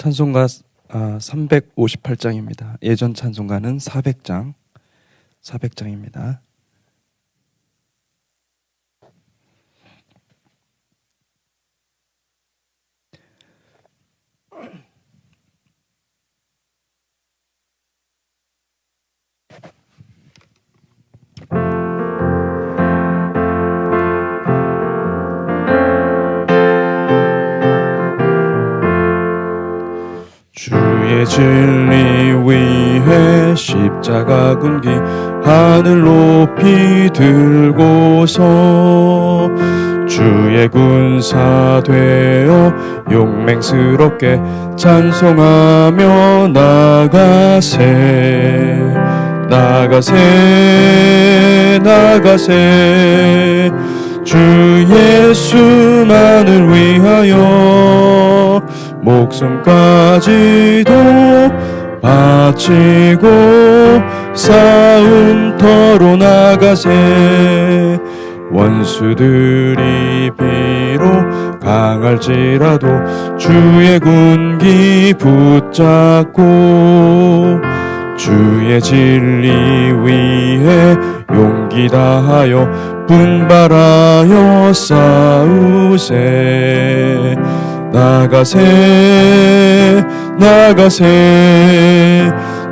찬송가 358장입니다. 예전 찬송가는 400장입니다. 주의 진리 위해 십자가 군기 하늘 높이 들고서 주의 군사 되어 용맹스럽게 찬송하며 나가세 주 예수만을 위하여 목숨까지도 바치고 싸움터로 나가세. 원수들이 비록 강할지라도 주의 군기 붙잡고 주의 진리 위해 용기 다하여 분발하여 싸우세. 나가세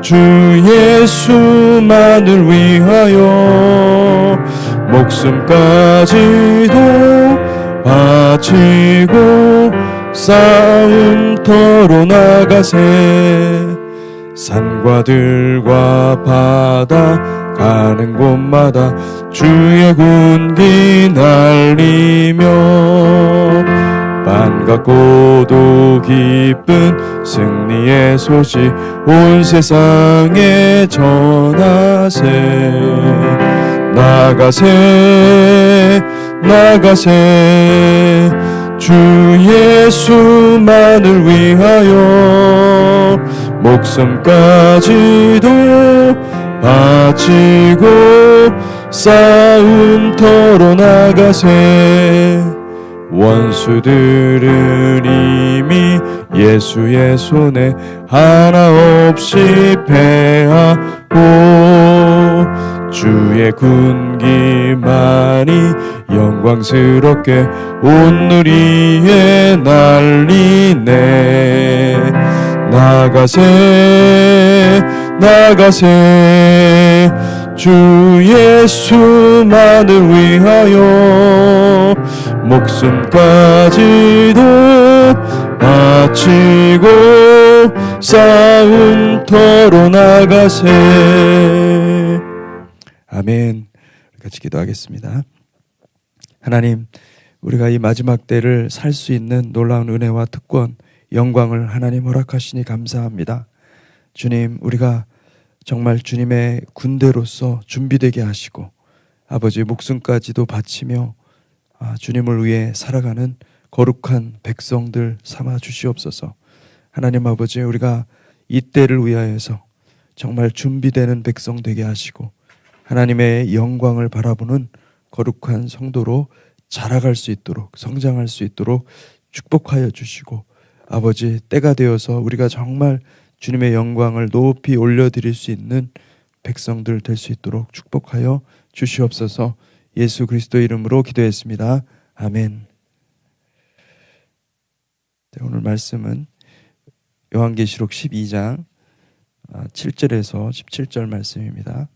주 예수만을 위하여 목숨까지도 바치고 싸움터로 나가세. 산과 들과 바다 가는 곳마다 주의 군기 날리며 반갑고도 기쁜 승리의 소식 온 세상에 전하세. 나가세 주 예수만을 위하여 목숨까지도 바치고 싸움터로 나가세. 원수들은 이미 예수의 손에 하나 없이 패하고 주의 군기만이 영광스럽게 온 누리에 날리네. 나가세 주 예수만을 위하여 목숨까지도 바치고 싸움터로 나가세. 아멘. 같이 기도하겠습니다. 하나님, 우리가 이 마지막 때를 살 수 있는 놀라운 은혜와 특권, 영광을 하나님 허락하시니 감사합니다. 주님, 우리가 정말 주님의 군대로서 준비되게 하시고 아버지 목숨까지도 바치며 주님을 위해 살아가는 거룩한 백성들 삼아 주시옵소서. 하나님 아버지, 우리가 이 때를 위하여서 정말 준비되는 백성 되게 하시고 하나님의 영광을 바라보는 거룩한 성도로 자라갈 수 있도록, 성장할 수 있도록 축복하여 주시고 아버지, 때가 되어서 우리가 정말 주님의 영광을 높이 올려드릴 수 있는 백성들 될 수 있도록 축복하여 주시옵소서. 예수 그리스도 이름으로 기도했습니다. 아멘. 오늘 말씀은 요한계시록 12장 7절에서 17절 말씀입니다.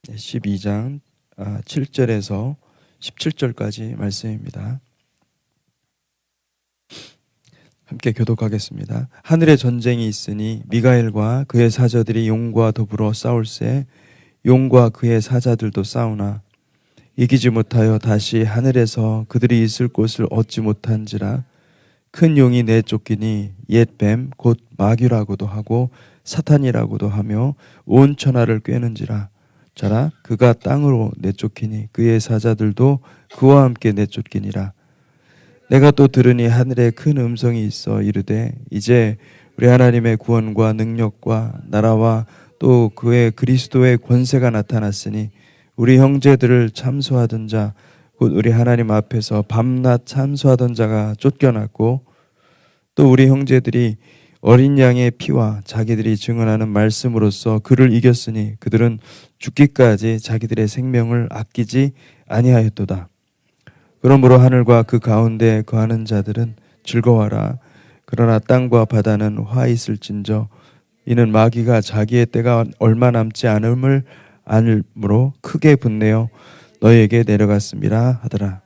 12장 7절에서 17절까지 말씀입니다. 함께 교독하겠습니다. 하늘에 전쟁이 있으니 미가엘과 그의 사자들이 용과 더불어 싸울세. 용과 그의 사자들도 싸우나 이기지 못하여 다시 하늘에서 그들이 있을 곳을 얻지 못한지라. 큰 용이 내쫓기니 옛 뱀 곧 마귀라고도 하고 사탄이라고도 하며 온 천하를 꿰는지라. 자라 그가 땅으로 내쫓기니 그의 사자들도 그와 함께 내쫓기니라. 내가 또 들으니 하늘에 큰 음성이 있어 이르되 이제 우리 하나님의 구원과 능력과 나라와 또 그의 그리스도의 권세가 나타났으니 우리 형제들을 참소하던 자, 곧 우리 하나님 앞에서 밤낮 참소하던 자가 쫓겨났고, 또 우리 형제들이 어린 양의 피와 자기들이 증언하는 말씀으로써 그를 이겼으니 그들은 죽기까지 자기들의 생명을 아끼지 아니하였도다. 그러므로 하늘과 그 가운데 거하는 자들은 즐거워하라. 그러나 땅과 바다는 화 있을진저 이는 마귀가 자기의 때가 얼마 남지 않음을 알므로 크게 분내어 너희에게 내려갔습니다 하더라.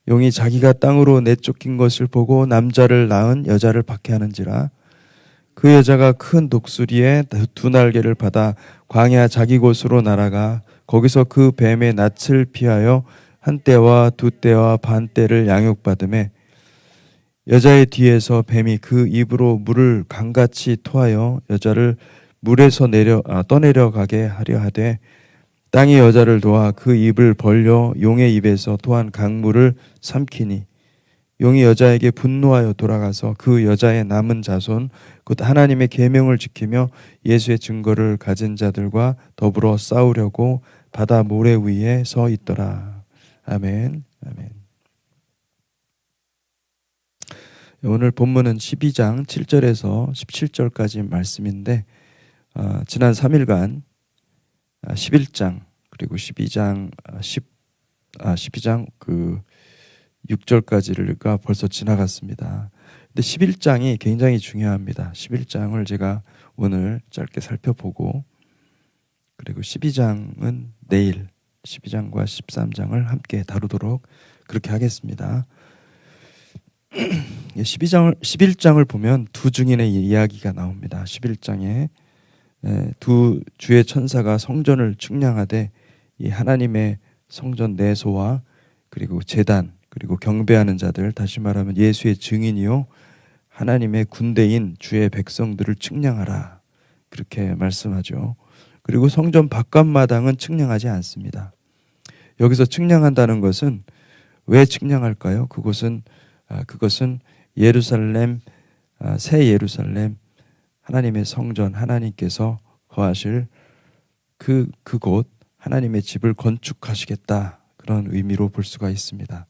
용이 자기가 땅으로 내쫓긴 것을 보고 남자를 낳은 여자를 박해하는지라. 그 여자가 큰 독수리의 두 날개를 받아 광야 자기 곳으로 날아가 거기서 그 뱀의 낯을 피하여 한 때와 두 때와 반 때를 양육받음에 여자의 뒤에서 뱀이 그 입으로 물을 강같이 토하여 여자를 물에서 떠내려가게 하려 하되 땅이 여자를 도와 그 입을 벌려 용의 입에서 토한 강물을 삼키니 용이 여자에게 분노하여 돌아가서 그 여자의 남은 자손 곧 하나님의 계명을 지키며 예수의 증거를 가진 자들과 더불어 싸우려고 바다 모래 위에 서 있더라. 아멘. 아멘. 오늘 본문은 12장 7절에서 17절까지 말씀인데 지난 3일간 11장 그리고 12장 12장 그 6절까지가 벌써 지나갔습니다. 근데 11장이 굉장히 중요합니다. 11장을 제가 오늘 짧게 살펴보고 그리고 12장은 내일 12장과 13장을 함께 다루도록 그렇게 하겠습니다. 11장을 보면 두 증인의 이야기가 나옵니다. 11장에 두 주의 천사가 성전을 측량하되 이 하나님의 성전 내소와 그리고 제단 그리고 경배하는 자들, 다시 말하면 예수의 증인이요 하나님의 군대인 주의 백성들을 측량하라 그렇게 말씀하죠. 그리고 성전 바깥마당은 측량하지 않습니다. 여기서 측량한다는 것은 왜 측량할까요? 그것은 예루살렘, 새 예루살렘, 하나님의 성전, 하나님께서 거하실 그곳 하나님의 집을 건축하시겠다 그런 의미로 볼 수가 있습니다.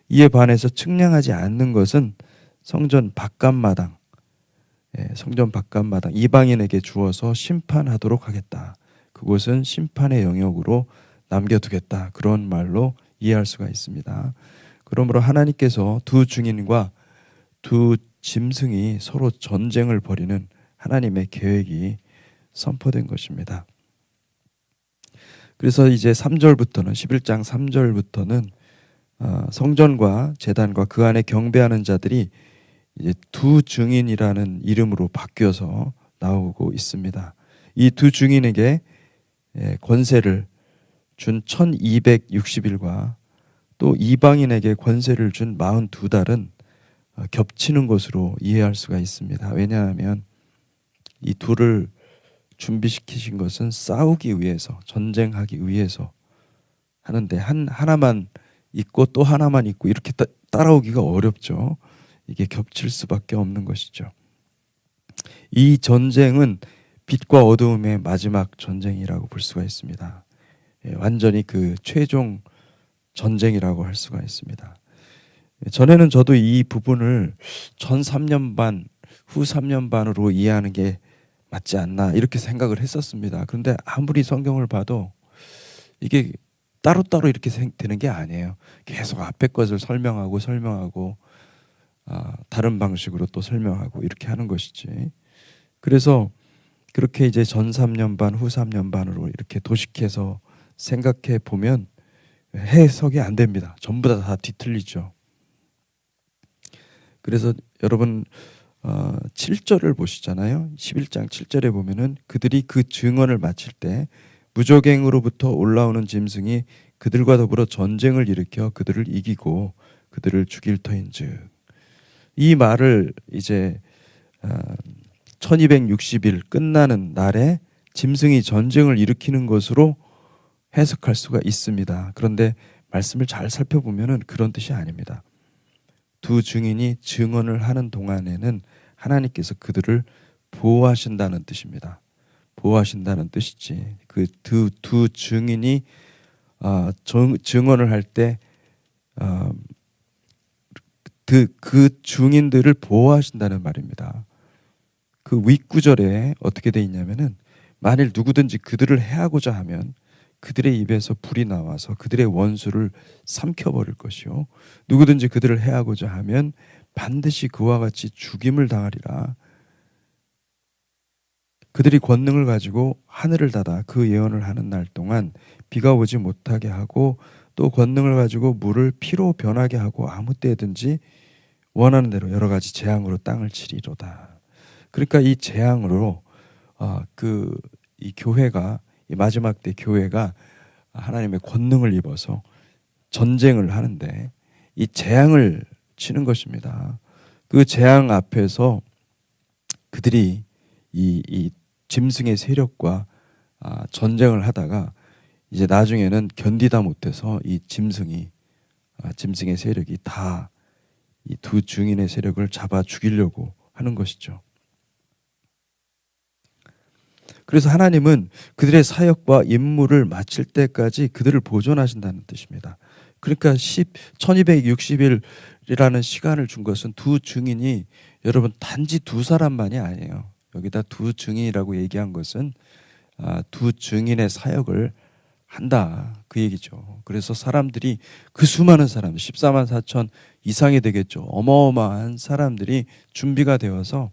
이에 반해서 측량하지 않는 것은 성전 바깥마당, 성전 바깥마당 이방인에게 주어서 심판하도록 하겠다. 그곳은 심판의 영역으로 남겨두겠다. 그런 말로 이해할 수가 있습니다. 그러므로 하나님께서 두 증인과 두 짐승이 서로 전쟁을 벌이는 하나님의 계획이 선포된 것입니다. 그래서 이제 3절부터는 11장 3절부터는 성전과 제단과 그 안에 경배하는 자들이 이제 두 증인이라는 이름으로 바뀌어서 나오고 있습니다. 이 두 증인에게 권세를 준 1260일과 또 이방인에게 권세를 준 42달은 겹치는 것으로 이해할 수가 있습니다. 왜냐하면 이 둘을 준비시키신 것은 싸우기 위해서, 전쟁하기 위해서 하는데 하나만 있고 또 하나만 있고 이렇게 따라오기가 어렵죠. 이게 겹칠 수밖에 없는 것이죠. 이 전쟁은 빛과 어두움의 마지막 전쟁이라고 볼 수가 있습니다. 완전히 그 최종 전쟁이라고 할 수가 있습니다. 전에는 저도 이 부분을 전 3년 반, 후 3년 반으로 이해하는 게 맞지 않나 이렇게 생각을 했었습니다. 그런데 아무리 성경을 봐도 이게 따로따로 이렇게 되는 게 아니에요. 계속 앞에 것을 설명하고 다른 방식으로 또 설명하고 이렇게 하는 것이지. 그래서 그렇게 이제 전 3년 반, 후 3년 반으로 이렇게 도식해서 생각해 보면 해석이 안 됩니다. 전부 다 뒤틀리죠. 그래서 여러분 7절을 보시잖아요. 11장 7절에 보면은 그들이 그 증언을 마칠 때 무적행으로부터 올라오는 짐승이 그들과 더불어 전쟁을 일으켜 그들을 이기고 그들을 죽일 터인즉. 이 말을 이제 1260일 끝나는 날에 짐승이 전쟁을 일으키는 것으로 해석할 수가 있습니다. 그런데 말씀을 잘 살펴보면은 그런 뜻이 아닙니다. 두 증인이 증언을 하는 동안에는 하나님께서 그들을 보호하신다는 뜻입니다. 보호하신다는 뜻이지. 그 두 증인이 증언을 할 때 그 증인들을 보호하신다는 말입니다. 그 윗구절에 어떻게 돼 있냐면은 만일 누구든지 그들을 해하고자 하면 그들의 입에서 불이 나와서 그들의 원수를 삼켜버릴 것이요 누구든지 그들을 해하고자 하면 반드시 그와 같이 죽임을 당하리라. 그들이 권능을 가지고 하늘을 닫아 그 예언을 하는 날 동안 비가 오지 못하게 하고 또 권능을 가지고 물을 피로 변하게 하고 아무 때든지 원하는 대로 여러 가지 재앙으로 땅을 치리로다. 그러니까 이 재앙으로 이 교회가 이 마지막 때 교회가 하나님의 권능을 입어서 전쟁을 하는데 이 재앙을 치는 것입니다. 그 재앙 앞에서 그들이 이 짐승의 세력과 전쟁을 하다가 이제 나중에는 견디다 못해서 이 짐승의 세력이 다 이 두 증인의 세력을 잡아 죽이려고 하는 것이죠. 그래서 하나님은 그들의 사역과 임무를 마칠 때까지 그들을 보존하신다는 뜻입니다. 그러니까 1260일이라는 시간을 준 것은 두 증인이 여러분 단지 두 사람만이 아니에요. 여기다 두 증인이라고 얘기한 것은 두 증인의 사역을 한다 그 얘기죠. 그래서 사람들이 그 수많은 사람들 14만 4천 이상이 되겠죠. 어마어마한 사람들이 준비가 되어서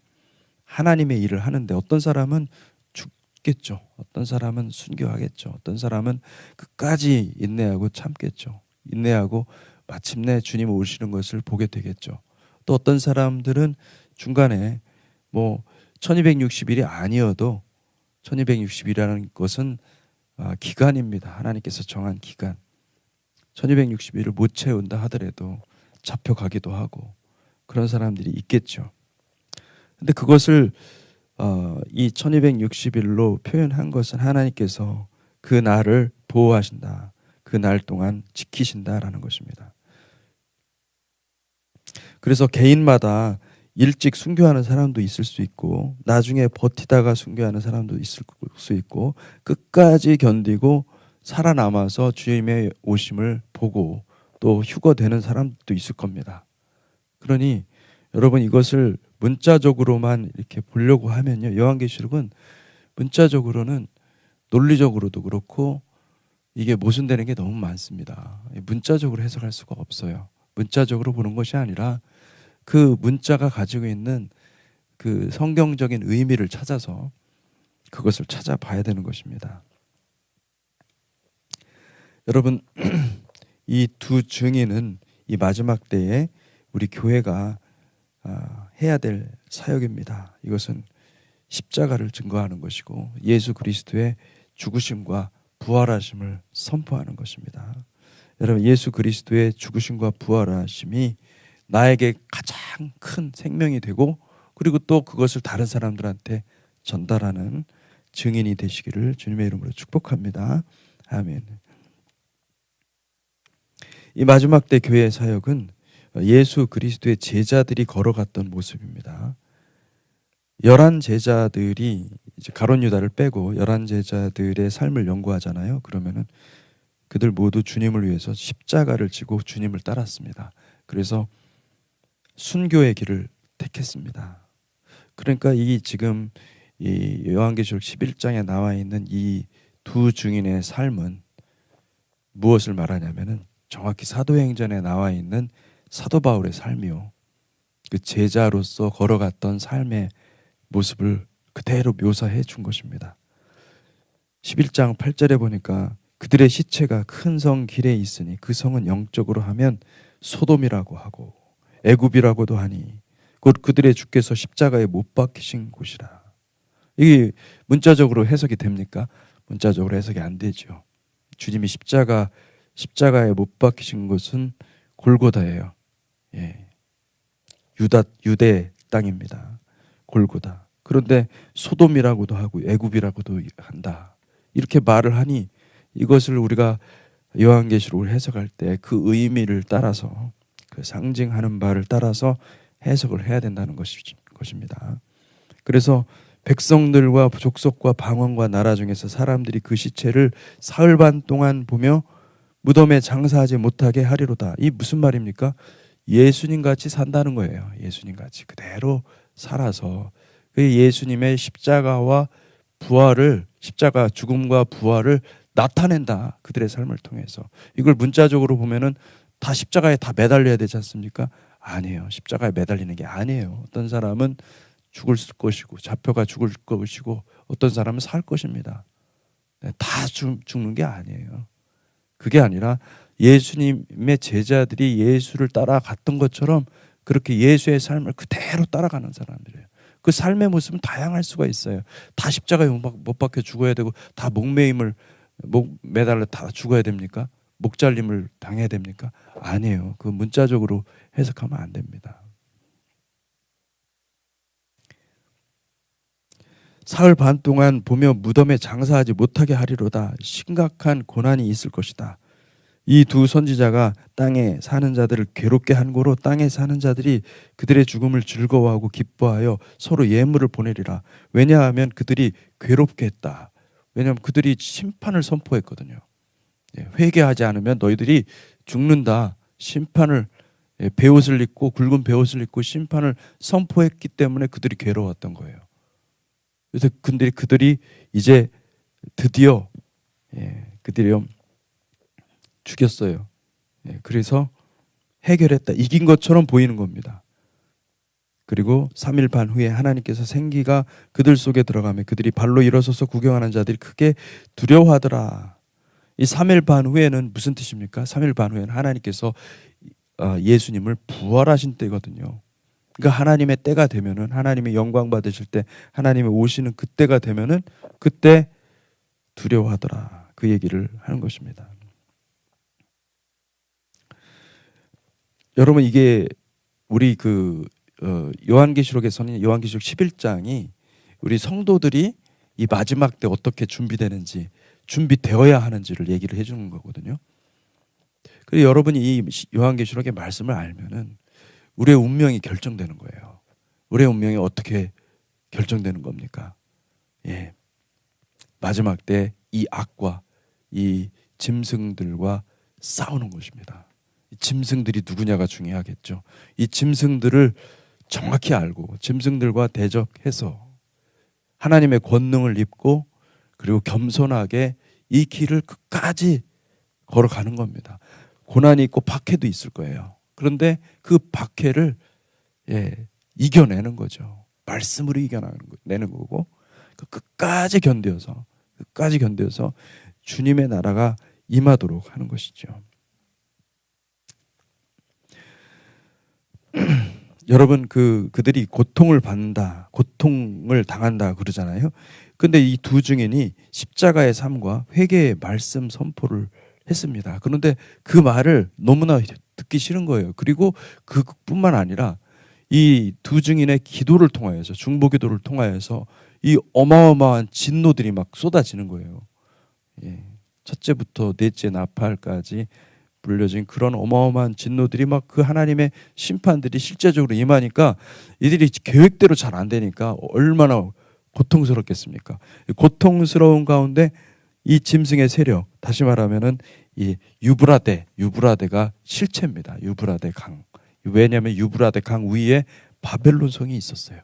하나님의 일을 하는데 어떤 사람은 죽겠죠. 어떤 사람은 순교하겠죠. 어떤 사람은 끝까지 인내하고 참겠죠. 인내하고 마침내 주님 오시는 것을 보게 되겠죠. 또 어떤 사람들은 중간에 1260일이 아니어도 1260일이라는 것은 기간입니다. 하나님께서 정한 기간. 1260일을 못 채운다 하더라도 잡혀가기도 하고 그런 사람들이 있겠죠. 근데 그것을 이 1260일로 표현한 것은 하나님께서 그 날을 보호하신다. 그 날 동안 지키신다라는 것입니다. 그래서 개인마다 일찍 순교하는 사람도 있을 수 있고 나중에 버티다가 순교하는 사람도 있을 수 있고 끝까지 견디고 살아남아서 주님의 오심을 보고 또 휴거되는 사람도 있을 겁니다. 그러니 여러분 이것을 문자적으로만 이렇게 보려고 하면요. 요한계시록은 문자적으로는 논리적으로도 그렇고 이게 모순되는 게 너무 많습니다. 문자적으로 해석할 수가 없어요. 문자적으로 보는 것이 아니라 그 문자가 가지고 있는 그 성경적인 의미를 찾아서 그것을 찾아봐야 되는 것입니다. 여러분 이 두 증인은 이 마지막 때에 우리 교회가 해야 될 사역입니다. 이것은 십자가를 증거하는 것이고 예수 그리스도의 죽으심과 부활하심을 선포하는 것입니다. 여러분 예수 그리스도의 죽으심과 부활하심이 나에게 가장 큰 생명이 되고 그리고 또 그것을 다른 사람들한테 전달하는 증인이 되시기를 주님의 이름으로 축복합니다. 아멘. 이 마지막 때 교회의 사역은 예수 그리스도의 제자들이 걸어갔던 모습입니다. 11 제자들이 이제 가룟 유다를 빼고 11 제자들의 삶을 연구하잖아요. 그러면은 그들 모두 주님을 위해서 십자가를 지고 주님을 따랐습니다. 그래서 순교의 길을 택했습니다. 그러니까 이 지금 이 요한계시록 11장에 나와 있는 이 두 증인의 삶은 무엇을 말하냐면은 정확히 사도행전에 나와 있는 사도 바울의 삶이요. 그 제자로서 걸어갔던 삶의 모습을 그대로 묘사해 준 것입니다. 11장 8절에 보니까 그들의 시체가 큰 성 길에 있으니 그 성은 영적으로 하면 소돔이라고 하고 애굽이라고도 하니 곧 그들의 주께서 십자가에 못 박히신 곳이라. 이게 문자적으로 해석이 됩니까? 문자적으로 해석이 안 되죠. 주님이 십자가에 못 박히신 곳은 골고다예요. 예. 유대 땅입니다. 골고다. 그런데 소돔이라고도 하고 애굽이라고도 한다. 이렇게 말을 하니 이것을 우리가 요한계시록을 해석할 때 그 의미를 따라서 그 상징하는 바를 따라서 해석을 해야 된다는 것입니다. 그래서 백성들과 족속과 방언과 나라 중에서 사람들이 그 시체를 사흘 반 동안 보며 무덤에 장사하지 못하게 하리로다. 이 무슨 말입니까? 예수님 같이 산다는 거예요. 예수님 같이 그대로 살아서 그 예수님의 십자가와 부활을, 십자가 죽음과 부활을 나타낸다. 그들의 삶을 통해서. 이걸 문자적으로 보면은 다 십자가에 다 매달려야 되지 않습니까? 아니에요. 십자가에 매달리는 게 아니에요. 어떤 사람은 죽을 것이고 잡혀가 죽을 것이고 어떤 사람은 살 것입니다. 다 죽는 게 아니에요. 그게 아니라 예수님의 제자들이 예수를 따라갔던 것처럼 그렇게 예수의 삶을 그대로 따라가는 사람들이에요. 그 삶의 모습은 다양할 수가 있어요. 다 십자가에 못 박혀 죽어야 되고 다 목 매달려 다 죽어야 됩니까? 목 잘림을 당해야 됩니까? 아니에요. 그 문자적으로 해석하면 안 됩니다. 사흘 반 동안 보며 무덤에 장사하지 못하게 하리로다. 심각한 고난이 있을 것이다. 이 두 선지자가 땅에 사는 자들을 괴롭게 한 고로 땅에 사는 자들이 그들의 죽음을 즐거워하고 기뻐하여 서로 예물을 보내리라. 왜냐하면 그들이 괴롭게 했다. 왜냐하면 그들이 심판을 선포했거든요. 회개하지 않으면 너희들이 죽는다. 심판을, 베옷을 입고 굵은 베옷을 입고 심판을 선포했기 때문에 그들이 괴로웠던 거예요. 그래서 그들이 이제 드디어 그들이 죽였어요. 그래서 해결했다. 이긴 것처럼 보이는 겁니다. 그리고 3일 반 후에 하나님께서 생기가 그들 속에 들어가며 그들이 발로 일어서서 구경하는 자들이 크게 두려워하더라. 이 3일 반 후에는 무슨 뜻입니까? 3일 반 후에는 하나님께서 예수님을 부활하신 때거든요. 그러니까 하나님의 때가 되면은, 하나님의 영광 받으실 때, 하나님이 오시는 그때가 되면은 그때 두려워하더라. 그 얘기를 하는 것입니다. 여러분, 이게 우리 요한계시록에서는 요한계시록 11장이 우리 성도들이 이 마지막 때 어떻게 준비되는지, 준비되어야 하는지를 얘기를 해주는 거거든요. 그래서 여러분이 이 요한계시록의 말씀을 알면은 우리의 운명이 결정되는 거예요. 우리의 운명이 어떻게 결정되는 겁니까? 마지막 때 이 악과 이 짐승들과 싸우는 것입니다. 이 짐승들이 누구냐가 중요하겠죠. 이 짐승들을 정확히 알고 짐승들과 대적해서 하나님의 권능을 입고 그리고 겸손하게 이 길을 끝까지 걸어가는 겁니다. 고난이 있고 박해도 있을 거예요. 그런데 그 박해를 이겨내는 거죠. 말씀으로 이겨내는 거고 끝까지 견뎌서 주님의 나라가 임하도록 하는 것이죠. 여러분, 그들이 고통을 당한다 그러잖아요. 근데 이 두 증인이 십자가의 삶과 회개의 말씀 선포를 했습니다. 그런데 그 말을 너무나 듣기 싫은 거예요. 그리고 그뿐만 아니라 이 두 증인의 기도를 통하여서, 중보기도를 통하여서 이 어마어마한 진노들이 막 쏟아지는 거예요. 첫째부터 넷째 나팔까지 불려진 그런 어마어마한 진노들이 막 그 하나님의 심판들이 실제적으로 임하니까 이들이 계획대로 잘 안 되니까 얼마나 고통스럽겠습니까? 고통스러운 가운데 이 짐승의 세력, 다시 말하면은 이 유브라데가 실체입니다. 유브라데 강. 왜냐하면 유브라데 강 위에 바벨론 성이 있었어요.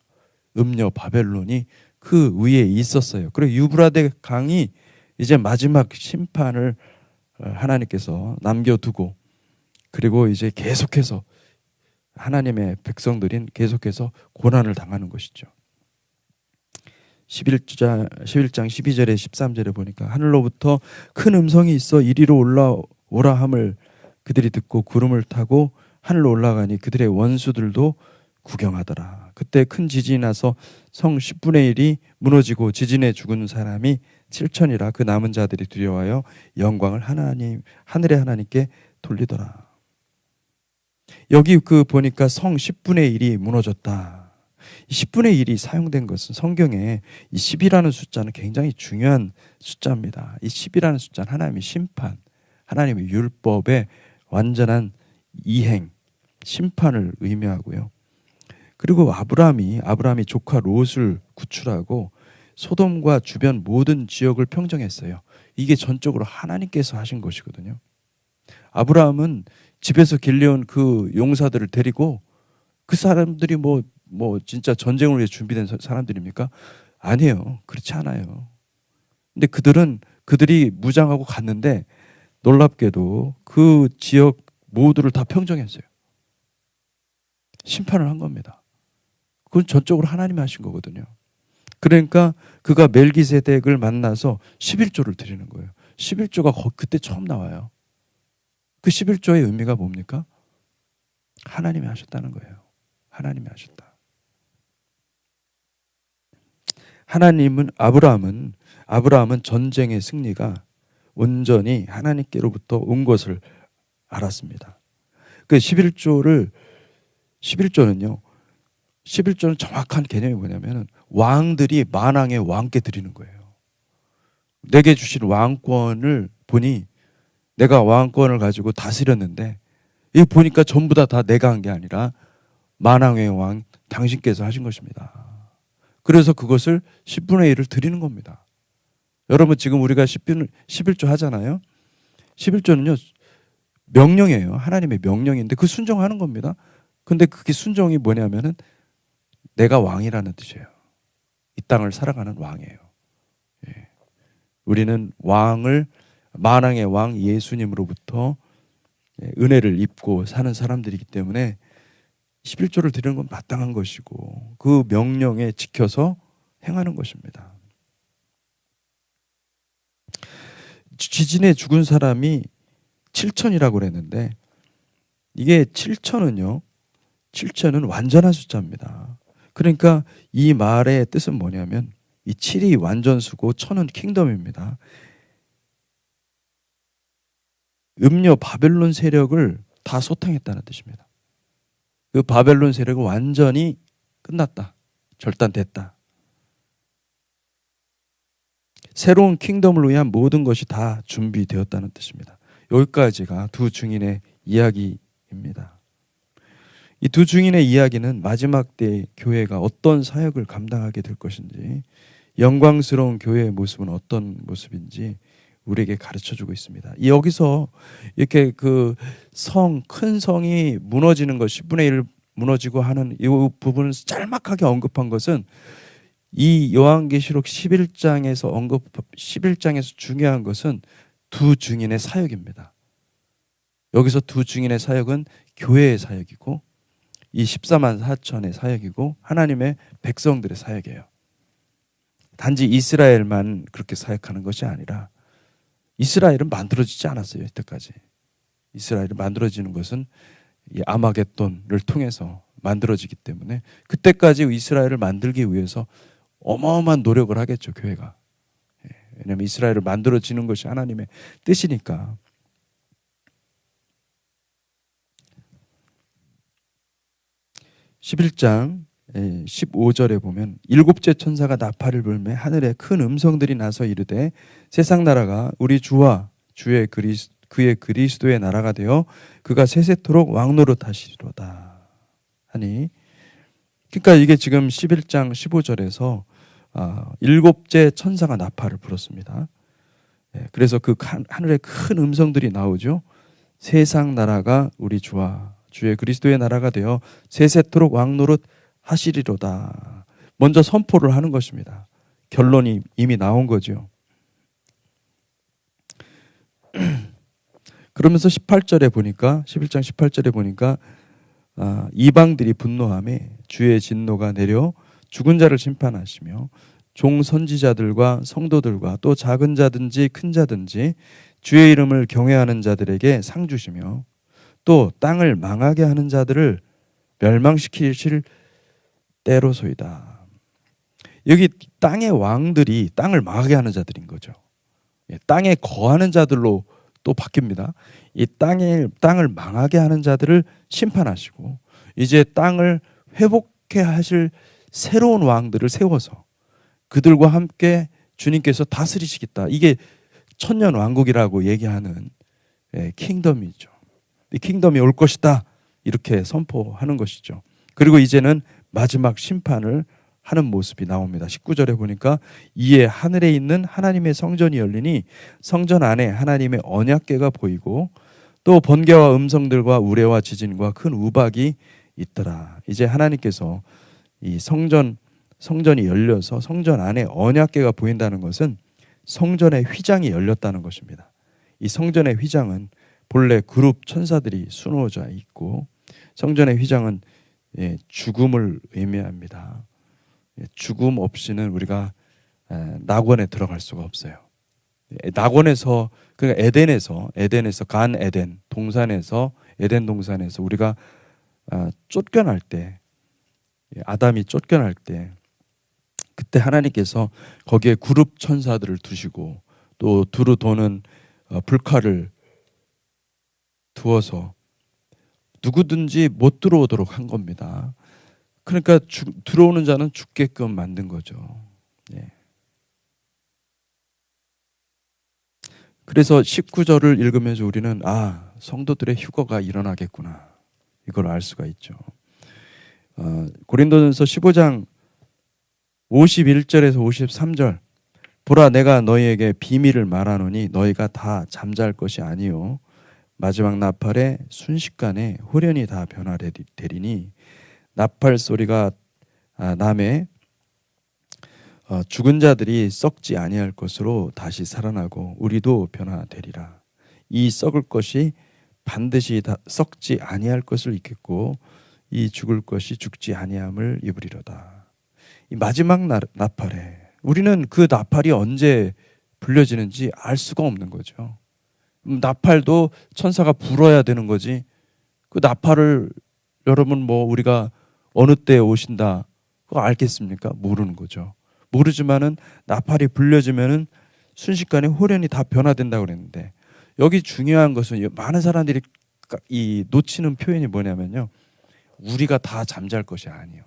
음녀 바벨론이 그 위에 있었어요. 그리고 유브라데 강이 이제 마지막 심판을 하나님께서 남겨두고 그리고 이제 계속해서 하나님의 백성들인 계속해서 고난을 당하는 것이죠. 11장 12절에 13절에 보니까 하늘로부터 큰 음성이 있어 이리로 올라오라 함을 그들이 듣고 구름을 타고 하늘로 올라가니 그들의 원수들도 구경하더라. 그때 큰 지진이 나서 성 10분의 1이 무너지고 지진에 죽은 사람이 7천이라 그 남은 자들이 두려워하여 영광을 하늘의 하나님께 돌리더라. 여기 보니까 성 10분의 1이 무너졌다. 10분의 1이 사용된 것은 성경에 이 10이라는 숫자는 굉장히 중요한 숫자입니다. 이 10이라는 숫자는 하나님의 심판, 하나님의 율법의 완전한 이행, 심판을 의미하고요. 그리고 아브라함이 조카 롯을 구출하고 소돔과 주변 모든 지역을 평정했어요. 이게 전적으로 하나님께서 하신 것이거든요. 아브라함은 집에서 길러온 그 용사들을 데리고 그 사람들이 뭐 진짜 전쟁을 위해 준비된 사람들입니까? 아니에요. 그렇지 않아요. 근데 그들이 무장하고 갔는데 놀랍게도 그 지역 모두를 다 평정했어요. 심판을 한 겁니다. 그건 전적으로 하나님이 하신 거거든요. 그러니까 그가 멜기세덱을 만나서 11조를 드리는 거예요. 11조가 그때 처음 나와요. 그 11조의 의미가 뭡니까? 하나님이 하셨다는 거예요. 하나님이 하셨다. 아브라함은 전쟁의 승리가 온전히 하나님께로부터 온 것을 알았습니다. 그 11조는요. 11조는 정확한 개념이 뭐냐면 왕들이 만왕의 왕께 드리는 거예요. 내게 주신 왕권을 보니 내가 왕권을 가지고 다스렸는데 이거 보니까 전부 다 내가 한 게 아니라 만왕의 왕 당신께서 하신 것입니다. 그래서 그것을 10분의 1을 드리는 겁니다. 여러분 지금 우리가 11조 하잖아요. 11조는요. 명령이에요. 하나님의 명령인데 그 순종하는 겁니다. 근데 그게 순종이 뭐냐면은 내가 왕이라는 뜻이에요. 이 땅을 살아가는 왕이에요. 예. 우리는 만왕의 왕 예수님으로부터 은혜를 입고 사는 사람들이기 때문에 11조를 드리는 건 마땅한 것이고 그 명령에 지켜서 행하는 것입니다. 지진에 죽은 사람이 7천이라고 그랬는데 이게 7천은 완전한 숫자입니다. 그러니까 이 말의 뜻은 뭐냐면 이 7이 완전수고 1000은 킹덤입니다. 음녀 바벨론 세력을 다 소탕했다는 뜻입니다. 그 바벨론 세력은 완전히 끝났다. 절단됐다. 새로운 킹덤을 위한 모든 것이 다 준비되었다는 뜻입니다. 여기까지가 두 증인의 이야기입니다. 이 두 증인의 이야기는 마지막 때 교회가 어떤 사역을 감당하게 될 것인지, 영광스러운 교회의 모습은 어떤 모습인지 우리에게 가르쳐주고 있습니다. 여기서 이렇게 큰 성이 무너지는 것, 10분의 1 무너지고 하는 이 부분을 짤막하게 언급한 것은 이 요한계시록 11장에서 중요한 것은 두 증인의 사역입니다. 여기서 두 증인의 사역은 교회의 사역이고 이 14만 4천의 사역이고 하나님의 백성들의 사역이에요. 단지 이스라엘만 그렇게 사역하는 것이 아니라 이스라엘은 만들어지지 않았어요. 이때까지. 이스라엘이 만들어지는 것은 이 아마겟돈을 통해서 만들어지기 때문에 그때까지 이스라엘을 만들기 위해서 어마어마한 노력을 하겠죠. 교회가. 왜냐하면 이스라엘을 만들어지는 것이 하나님의 뜻이니까. 11장 15절에 보면 일곱째 천사가 나팔을 불매 하늘에 큰 음성들이 나서 이르되 세상 나라가 우리 주와 그의 그리스도의 나라가 되어 그가 세세토록 왕노릇 하시리로다 하니, 그러니까 이게 지금 11장 15절에서 일곱째 천사가 나팔을 불었습니다. 그래서 그 하늘에 큰 음성들이 나오죠. 세상 나라가 우리 주와 주의 그리스도의 나라가 되어 세세토록 왕노릇 하시리로다. 먼저 선포를 하는 것입니다. 결론이 이미 나온 거죠. 그러면서 11장 18절에 보니까 이방들이 분노하며 주의 진노가 내려 죽은 자를 심판하시며 종 선지자들과 성도들과 또 작은 자든지 큰 자든지 주의 이름을 경외하는 자들에게 상 주시며 또 땅을 망하게 하는 자들을 멸망시키실 때로소이다. 여기 땅의 왕들이 땅을 망하게 하는 자들인 거죠. 땅에 거하는 자들로 또 바뀝니다. 이 땅을 망하게 하는 자들을 심판하시고 이제 땅을 회복해 하실 새로운 왕들을 세워서 그들과 함께 주님께서 다스리시겠다. 이게 천년 왕국이라고 얘기하는 킹덤이죠. 이 킹덤이 올 것이다. 이렇게 선포하는 것이죠. 그리고 이제는 마지막 심판을 하는 모습이 나옵니다. 19절에 보니까 이에 하늘에 있는 하나님의 성전이 열리니 성전 안에 하나님의 언약궤가 보이고 또 번개와 음성들과 우레와 지진과 큰 우박이 있더라. 이제 하나님께서 이 성전이 열려서 성전 안에 언약궤가 보인다는 것은 성전의 휘장이 열렸다는 것입니다. 이 성전의 휘장은 본래 그룹 천사들이 수놓아져 있고, 성전의 휘장은 죽음을 의미합니다. 죽음 없이는 우리가 낙원에 들어갈 수가 없어요. 낙원에서, 그러니까 에덴에서 간 에덴 동산에서, 에덴 동산에서 우리가 쫓겨날 때, 아담이 쫓겨날 때, 그때 하나님께서 거기에 그룹 천사들을 두시고 또 두루 도는 불칼을 두어서 누구든지 못 들어오도록 한 겁니다. 그러니까 들어오는 자는 죽게끔 만든 거죠. 예. 그래서 19절을 읽으면서 우리는 성도들의 휴거가 일어나겠구나, 이걸 알 수가 있죠. 고린도전서 15장 51절에서 53절, 보라 내가 너희에게 비밀을 말하노니 너희가 다 잠잘 것이 아니요 마지막 나팔에 순식간에 홀연히 다 변화되리니 나팔 소리가 남에 죽은 자들이 썩지 아니할 것으로 다시 살아나고 우리도 변화되리라. 이 썩을 것이 반드시 다 썩지 아니할 것을 입겠고 이 죽을 것이 죽지 아니함을 입으리로다. 이 마지막 나팔에 우리는 그 나팔이 언제 불려지는지 알 수가 없는 거죠. 나팔도 천사가 불어야 되는 거지, 그 나팔을 여러분 우리가 어느 때에 오신다 그거 알겠습니까? 모르는 거죠. 모르지만은 나팔이 불려지면은 순식간에 홀연히 다 변화된다고 그랬는데, 여기 중요한 것은 많은 사람들이 이 놓치는 표현이 뭐냐면요, 우리가 다 잠잘 것이 아니에요.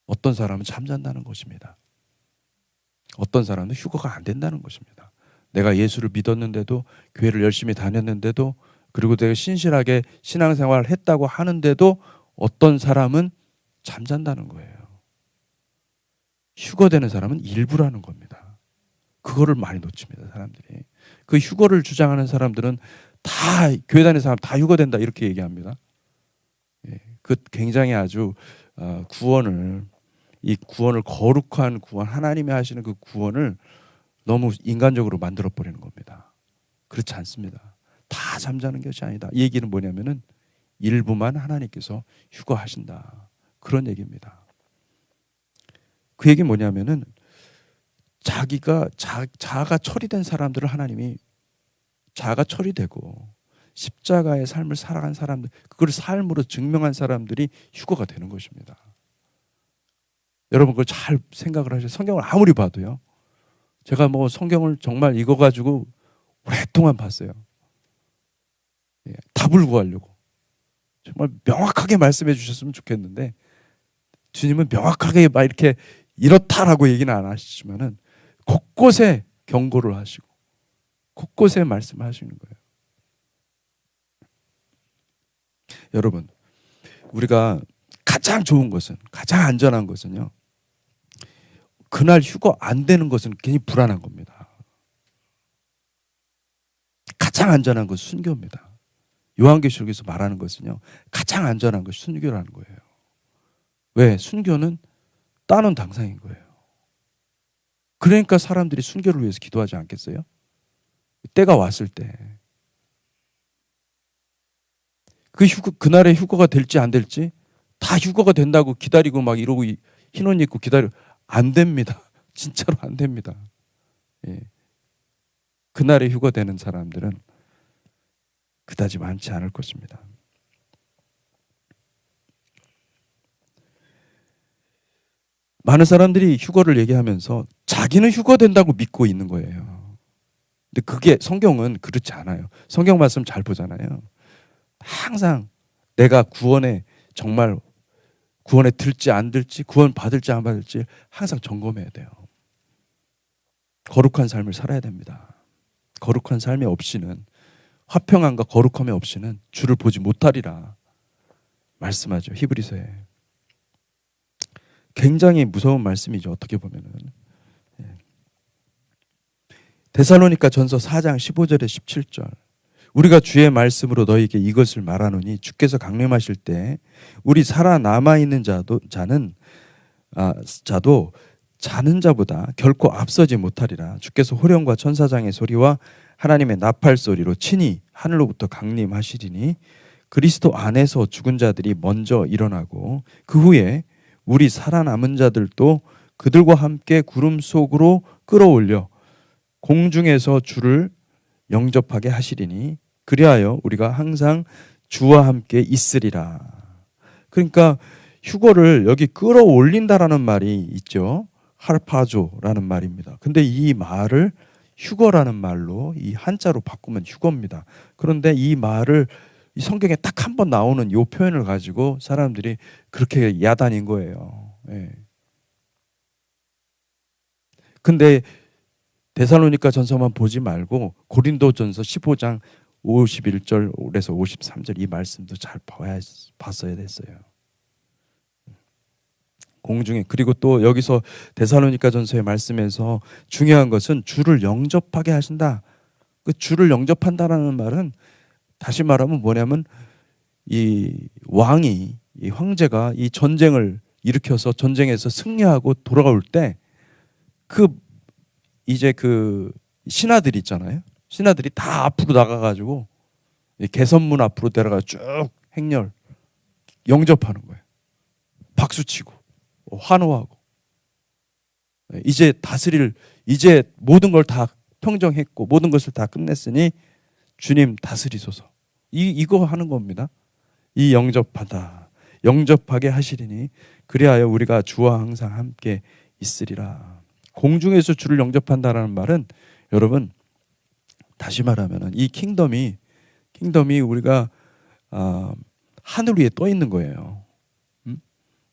어떤 사람은 잠잔다는 것입니다. 어떤 사람은 휴거가 안 된다는 것입니다. 내가 예수를 믿었는데도, 교회를 열심히 다녔는데도, 그리고 내가 신실하게 신앙생활을 했다고 하는데도 어떤 사람은 잠잔다는 거예요. 휴거되는 사람은 일부라는 겁니다. 그거를 많이 놓칩니다, 사람들이. 그 휴거를 주장하는 사람들은 다 교회 다니는 사람 다 휴거된다 이렇게 얘기합니다. 그 굉장히 아주 이 구원을 거룩한 구원, 하나님이 하시는 그 구원을 너무 인간적으로 만들어 버리는 겁니다. 그렇지 않습니다. 다 잠자는 것이 아니다. 이 얘기는 뭐냐면은 일부만 하나님께서 휴거하신다, 그런 얘기입니다. 그 얘기 뭐냐면은 자아가 처리된 사람들을 하나님이, 자아가 처리되고 십자가의 삶을 살아간 사람들, 그걸 삶으로 증명한 사람들이 휴거가 되는 것입니다. 여러분 그걸 잘 생각을 하셔서, 성경을 아무리 봐도요, 제가 성경을 정말 이거 가지고 오랫동안 봤어요. 답을 구하려고. 정말 명확하게 말씀해 주셨으면 좋겠는데, 주님은 명확하게 막 이렇게 이렇다라고 얘기는 안 하시지만은 곳곳에 경고를 하시고 곳곳에 말씀하시는 거예요. 여러분, 우리가 가장 좋은 것은, 가장 안전한 것은요, 그날 휴거 안 되는 것은 괜히 불안한 겁니다. 가장 안전한 것은 순교입니다. 요한계시록에서 말하는 것은요, 가장 안전한 것이 순교라는 거예요. 왜? 순교는 따놓은 당상인 거예요. 그러니까 사람들이 순교를 위해서 기도하지 않겠어요? 때가 왔을 때, 그날의 휴거가 될지 안 될지, 다 휴거가 된다고 기다리고 막 이러고 흰옷 입고 안 됩니다. 진짜로 안 됩니다. 그날에 휴거되는 사람들은 그다지 많지 않을 것입니다. 많은 사람들이 휴거를 얘기하면서 자기는 휴거된다고 믿고 있는 거예요. 근데 그게, 성경은 그렇지 않아요. 성경 말씀 잘 보잖아요. 항상 내가 정말 구원에 들지 안 들지, 구원 받을지 안 받을지 항상 점검해야 돼요. 거룩한 삶을 살아야 됩니다. 거룩한 삶이 없이는, 화평함과 거룩함이 없이는 주를 보지 못하리라 말씀하죠, 히브리서에. 굉장히 무서운 말씀이죠, 어떻게 보면은. 데살로니가 전서 4장 15절에 17절. 우리가 주의 말씀으로 너희에게 이것을 말하노니 주께서 강림하실 때 우리 살아남아 있는 자도 자는 자보다 결코 앞서지 못하리라. 주께서 호령과 천사장의 소리와 하나님의 나팔 소리로 친히 하늘로부터 강림하시리니 그리스도 안에서 죽은 자들이 먼저 일어나고 그 후에 우리 살아남은 자들도 그들과 함께 구름 속으로 끌어올려 공중에서 주를 영접하게 하시리니 그리하여 우리가 항상 주와 함께 있으리라. 그러니까 휴거를 여기 끌어올린다라는 말이 있죠. 할파조라는 말입니다. 근데 이 말을 휴거라는 말로 이 한자로 바꾸면 휴거입니다. 그런데 이 말을 이 성경에 딱 한 번 나오는 이 표현을 가지고 사람들이 그렇게 야단인 거예요. 예. 근데 데살로니가 전서만 보지 말고 고린도 전서 15장 51절에서 53절 이 말씀도 잘 봤어야 됐어요. 공중에. 그리고 또 여기서 데살로니가 전서의 말씀에서 중요한 것은 주를 영접하게 하신다. 그 주를 영접한다라는 말은 다시 말하면 뭐냐면 이 왕이, 이 황제가 이 전쟁을 일으켜서 전쟁에서 승리하고 돌아올 때 이제 그 신하들 있잖아요. 신하들이 다 앞으로 나가가지고 개선문 앞으로 데려가 쭉 행렬 영접하는 거예요. 박수치고 환호하고 이제 이제 모든 걸 다 평정했고 모든 것을 다 끝냈으니 주님 다스리소서. 이거 하는 겁니다. 이 영접하게 하시리니 그리하여 우리가 주와 항상 함께 있으리라. 공중에서 주를 영접한다라는 말은 여러분 다시 말하면은 이 킹덤이 우리가 하늘 위에 떠 있는 거예요.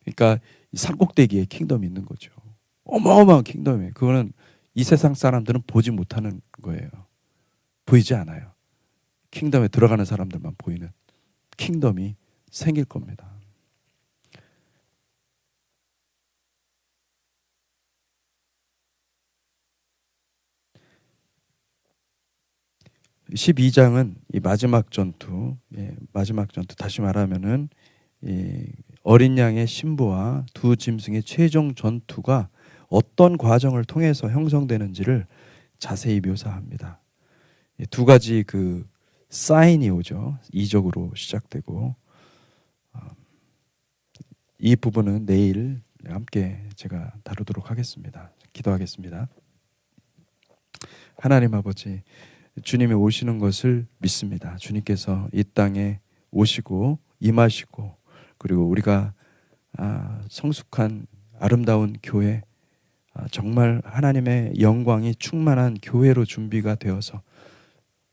그러니까 산꼭대기에 킹덤이 있는 거죠. 어마어마한 킹덤이에요. 그거는 이 세상 사람들은 보지 못하는 거예요. 보이지 않아요. 킹덤에 들어가는 사람들만 보이는 킹덤이 생길 겁니다. (12장은) 이 마지막 전투, 다시 말하면은 어린 양의 신부와 두 짐승의 최종 전투가 어떤 과정을 통해서 형성되는지를 자세히 묘사합니다. 두 가지 그 사인이 오죠. 이적으로 시작되고 이 부분은 내일 함께 제가 다루도록 하겠습니다. 기도하겠습니다. 하나님 아버지, 주님이 오시는 것을 믿습니다. 주님께서 이 땅에 오시고 임하시고 그리고 우리가 성숙한 아름다운 교회, 정말 하나님의 영광이 충만한 교회로 준비가 되어서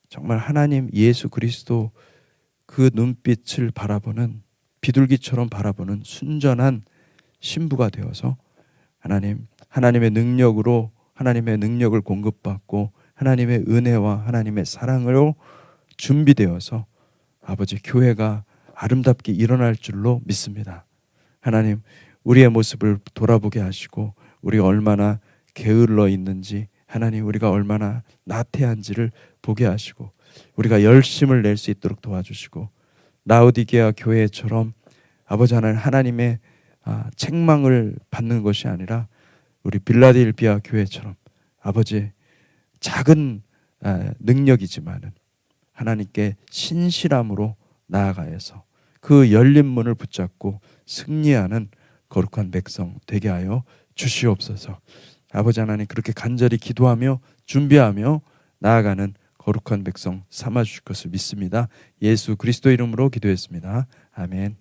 정말 하나님 예수 그리스도 그 눈빛을 바라보는 비둘기처럼 바라보는 순전한 신부가 되어서 하나님의 능력으로 하나님의 능력을 공급받고 하나님의 은혜와 하나님의 사랑으로 준비되어서 아버지 교회가 아름답게 일어날 줄로 믿습니다. 하나님, 우리의 모습을 돌아보게 하시고 우리가 얼마나 게을러 있는지, 하나님 우리가 얼마나 나태한지를 보게 하시고 우리가 열심을 낼 수 있도록 도와주시고 라오디게아 교회처럼 아버지 하나님의 책망을 받는 것이 아니라 우리 빌라델비아 교회처럼 아버지 작은 능력이지만은 하나님께 신실함으로 나아가서 그 열린 문을 붙잡고 승리하는 거룩한 백성 되게 하여 주시옵소서. 아버지 하나님, 그렇게 간절히 기도하며 준비하며 나아가는 거룩한 백성 삼아 주실 것을 믿습니다. 예수 그리스도 이름으로 기도했습니다. 아멘.